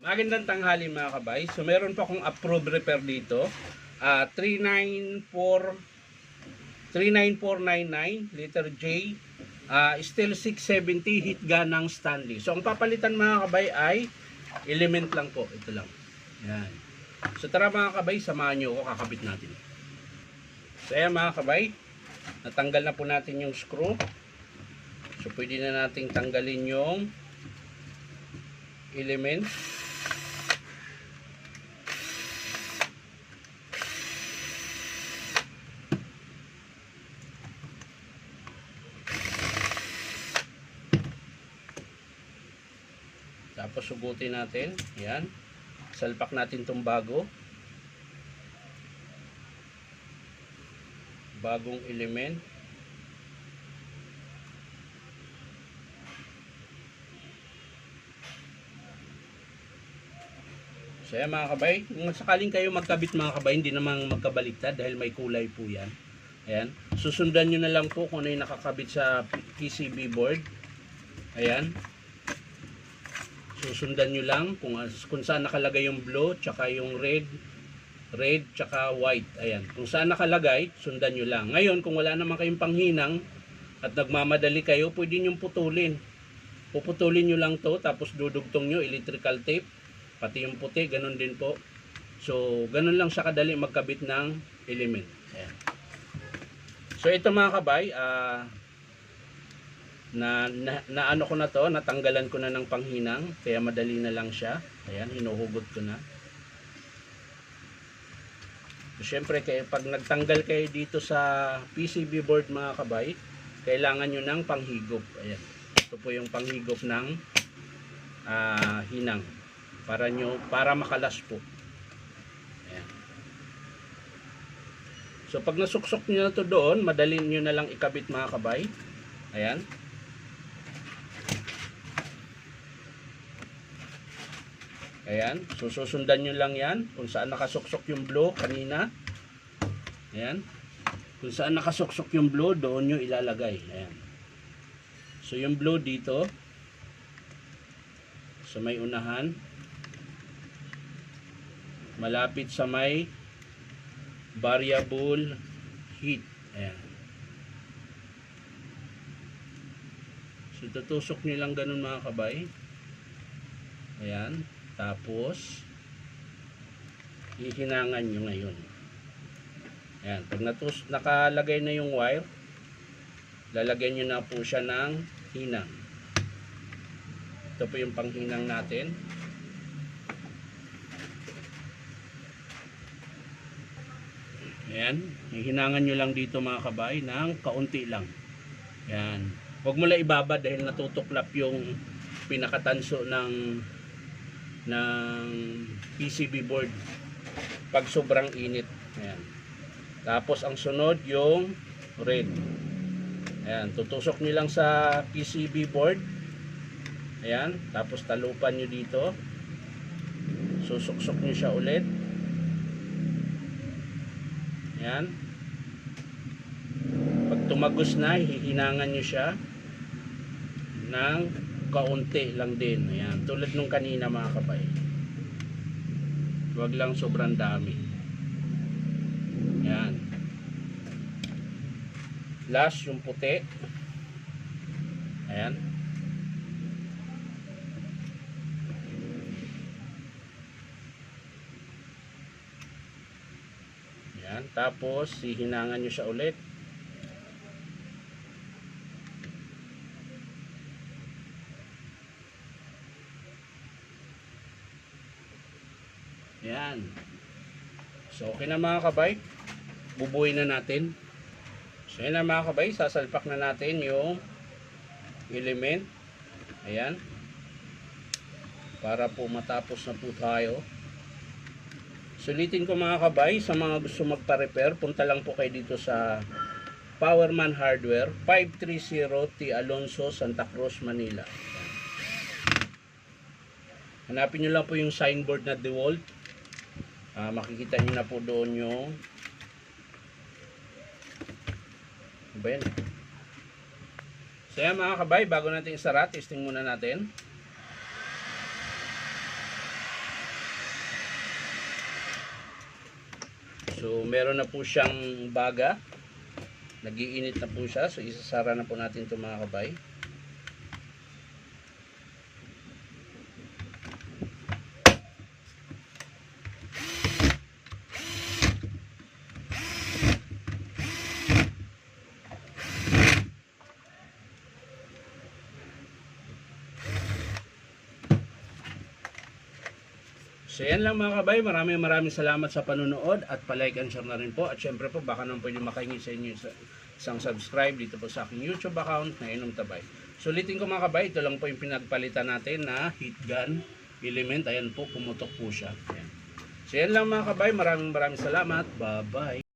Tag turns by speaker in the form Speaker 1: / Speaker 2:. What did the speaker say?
Speaker 1: Magandang tanghali mga kabay. So meron pa akong approved repair dito. 39499 letter J. Still 670 heat gun ng Stanley. So ang papalitan mga kabay ay element lang po. Ito lang. Yan. So tara mga kabay, samahan nyo ako, kakabit natin. So ayan mga kabay, natanggal na po natin yung screw. So pwede na nating tanggalin yung element. Tapos sugutin natin. Yan. Salpak natin itong bagong element. So yan mga kabay, kung sakaling kayo magkabit mga kabay, hindi namang magkabaliktad dahil may kulay po yan. Ayan. Susundan nyo na lang po kung ano yung nakakabit sa PCB board. Ayan. Susundan nyo lang kung saan nakalagay yung blue, tsaka yung red, tsaka white. Ayan. Kung saan nakalagay, sundan nyo lang. Ngayon, kung wala naman kayong panghinang at nagmamadali kayo, pwede nyo putulin. Puputulin nyo lang to, tapos dudugtong nyo, electrical tape. Pati yung puti, ganun din po. So, ganun lang siya kadali magkabit ng element. Ayan. So, ito mga kabay, na ano ko na to, natanggalan ko na ng panghinang, kaya madali na lang siya. Ayan, hinuhugot ko na. So, syempre, pag nagtanggal kayo dito sa PCB board mga kabay, kailangan nyo ng panghigop. Ayan. Ito po yung panghigop ng hinang. Para makalas po. Ayan. So pag nasuksok niyo na to doon, madali niyo na lang ikabit mga kabay. Ayan. Ayan. So susundan niyo lang yan kung saan nakasuksok yung blue kanina. Ayan. Kung saan nakasuksok yung blue, doon niyo ilalagay. Ayan. So yung blue dito sa may unahan, malapit sa may variable heat. Ayan. So tutusok nyo lang ganun mga kabay. Ayan. Tapos hihinangan nyo ngayon. Ayan. Pag nakalagay na yung wire, lalagyan nyo na po siya ng hinang. Ito po yung panghinang natin. Ayan, hihinangan nyo lang dito mga kabay ng kaunti lang. Ayan. Huwag mo lang ibaba dahil natutuklap yung pinakatanso ng PCB board pag sobrang init. Ayan. Tapos ang sunod yung red. Ayan, tutusok nyo lang sa PCB board. Ayan, tapos talupan nyo dito. Susuksok nyo siya ulit. Ayan. Pag tumagos na, hihinangan nyo siya ng kaunti lang din. Ayan. Tulad nung kanina mga kabay. Huwag lang sobrang dami. Ayan. Last, yung puti. Ayan. Ayan. Tapos, hihinangan nyo siya ulit. Ayan. So, okay na mga kabay. Bubuhin na natin. So, yan na mga kabay. Sasalpak na natin yung element. Ayan. Para po matapos na po tayo. Sulitin ko mga kabay, sa mga gusto magpa-repair, punta lang po kayo dito sa Powerman Hardware, 530 T. Alonso, Santa Cruz, Manila. Hanapin nyo lang po yung signboard na DeWalt. Makikita nyo na po doon yung ano ba yan? So yan mga kabay, bago natin isara, testing muna natin. So meron na po siyang baga. Nagiinit na po siya. So isasara na po natin ito mga kabay. So yan lang mga kabay, maraming salamat sa panonood at palike and share na rin po. At syempre po baka naman pwede makahingi sa inyo isang subscribe dito po sa aking YouTube account na Inom Tabay. Sulitin ko mga kabay, ito lang po yung pinagpalitan natin na heat gun element. Ayan po, pumutok po siya. Ayan. So yan lang mga kabay, maraming salamat. Bye bye.